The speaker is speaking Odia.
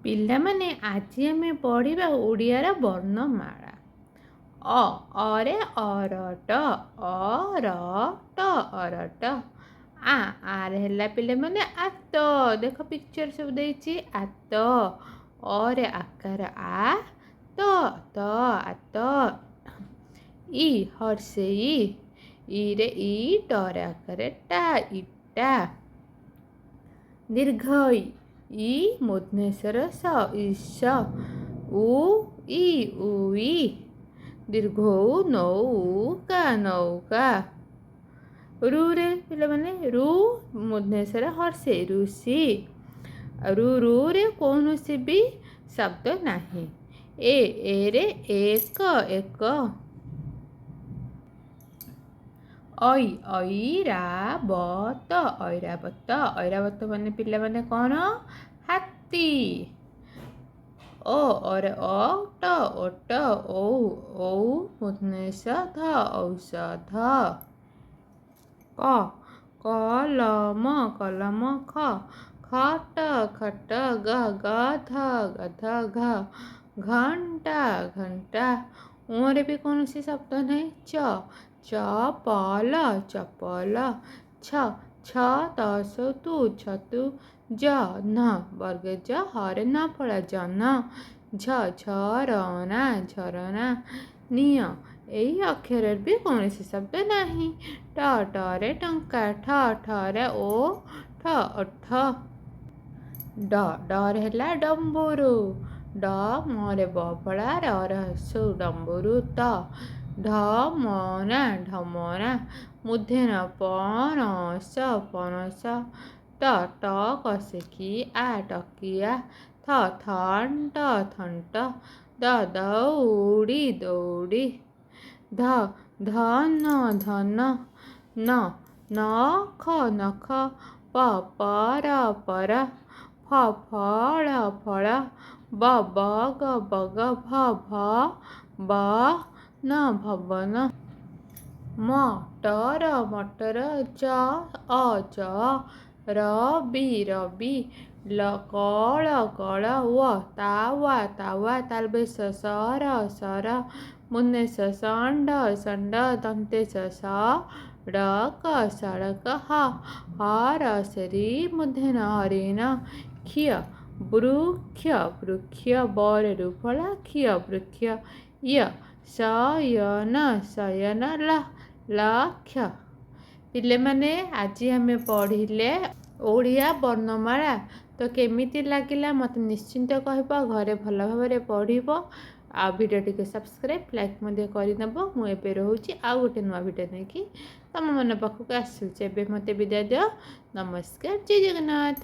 ପିଲାମାନେ ଆଜି ଆମେ ପଢ଼ିବା ଓଡ଼ିଆର ବର୍ଣ୍ଣମାଳା। ଅରେ ଅରଟ, ଅରଟ ଅରଟ। ଆରେ ହେଲା ପିଲାମାନେ ଆତ। ଦେଖ ପିକ୍ଚର ସବୁ ଦେଇଛି ଆତ। ଅରେ ଆକାର ଆ, ତ ଆତ। ଇ ହର୍ଷେଇ, ଇରେ ଇଟରେ ଆକାରେ ଟା, ଇଟା। ଦୀର୍ଘଇ, ଇ ମୂର୍ଧନ୍ୟସ୍ୱର ସ, ଇସ। ଇ ଉଇ। ଦୀର୍ଘଉ ନୌକା, ନୌକା। ରୁରେ ପିଲାମାନେ ରୁ ମୂର୍ଧନ୍ୟସ୍ୱର ହର୍ଷେଇ, ଋଷି। ରୁରେ କୌଣସି ବି ଶବ୍ଦ ନାହିଁ। ଏରେ ଏକ, ଏକ। ଐରାବତ, ଐରାବତ। ଐରାବତ ମାନେ ପିଲାମାନେ କ'ଣ? ହାତୀ। ଅରେ ଅଟ, ଓଟ। ଔ ମୂର୍ଧନ୍ୟସ୍ୱର ଔଷଧ। କଲମ, କଲମ। ଖଟ, ଖଟ। ଗଧ, ଗଧ। ଘଣ୍ଟା, ଘଣ୍ଟା। ରେ ବି କୌଣସି ଶବ୍ଦ ନାହିଁ। ଚପଲ, ଚପଲ। ଛତୁ, ଛତୁ। ଜହ୍ନ, ବର୍ଗ ଜ, ହରେ ନ ଫଳା, ଜହ୍ନ। ଝରଣା, ଝରଣା। ନିଅ, ଏଇ ଅକ୍ଷରରେ ବି କୌଣସି ଶବ୍ଦ ନାହିଁ। ଟରେ ଟଙ୍କା, ଠରେ ଓଠ, ଓଠ। ଡରେ ହେଲା ଡମ୍ବରୁ। ମରେ ବଫଳା, ରରେ ହର୍ଷଉ, ଡମ୍ବରୁ। ଢମଣା, ଢମଣା। ମୂର୍ଧନ୍ୟ ପଣସ, ପଣସ। ଟକସିକି, ଟକିଆ। ଥଣ୍ଟ, ଥଣ୍ଟ। ଦଉଡ଼ି, ଦଉଡ଼ି। ଧନ, ଧନ। ନଖ, ନଖ। ପର, ପର। ଫଳ, ଫଳ। ବଗ, ବଗ। ଭବନ। ମଟର, ମଟର। ଜ, ରବି, ରବି। କଳ, କଳ। ତାୱା, ତାୱା। ତାଲବେଶ, ସର, ସର। ମୂର୍ଧନ୍ୟସ୍ୱର ଷଣ୍ଢ, ଷଣ୍ଢ। ଦନ୍ତେସ୍ୱର ସଡ଼କ, ସଡ଼କ। ହରଷେଇ ମୂର୍ଧନ୍ୟ ହରିଣ। ବୃକ୍ଷ, ବୃକ୍ଷ। ବରେ ରୁଫଳା, କ୍ଷୀୟ, ବୃକ୍ଷ। ଶୟନ, ଶୟନ। ଲକ୍ଷ। ପିଲାମାନେ ଆଜି ଆମେ ପଢ଼ିଲେ ଓଡ଼ିଆ ବର୍ଣ୍ଣମାଳା। ତ କେମିତି ଲାଗିଲା ମୋତେ ନିଶ୍ଚିନ୍ତ କହିବ। ଘରେ ଭଲ ଭାବରେ ପଢ଼ିବ। ଆଉ ଭିଡ଼ିଓଟିକୁ ସବସ୍କ୍ରାଇବ୍, ଲାଇକ୍ ମଧ୍ୟ କରିନେବ। ମୁଁ ଏବେ ରହୁଛି, ଆଉ ଗୋଟେ ନୂଆ ଭିଡ଼ିଓ ନେଇକି ତମ ମନ ପାଖକୁ ଆସୁଛି। ଏବେ ମୋତେ ବିଦାୟ ଦିଅ। ନମସ୍କାର, ଜୟ ଜଗନ୍ନାଥ।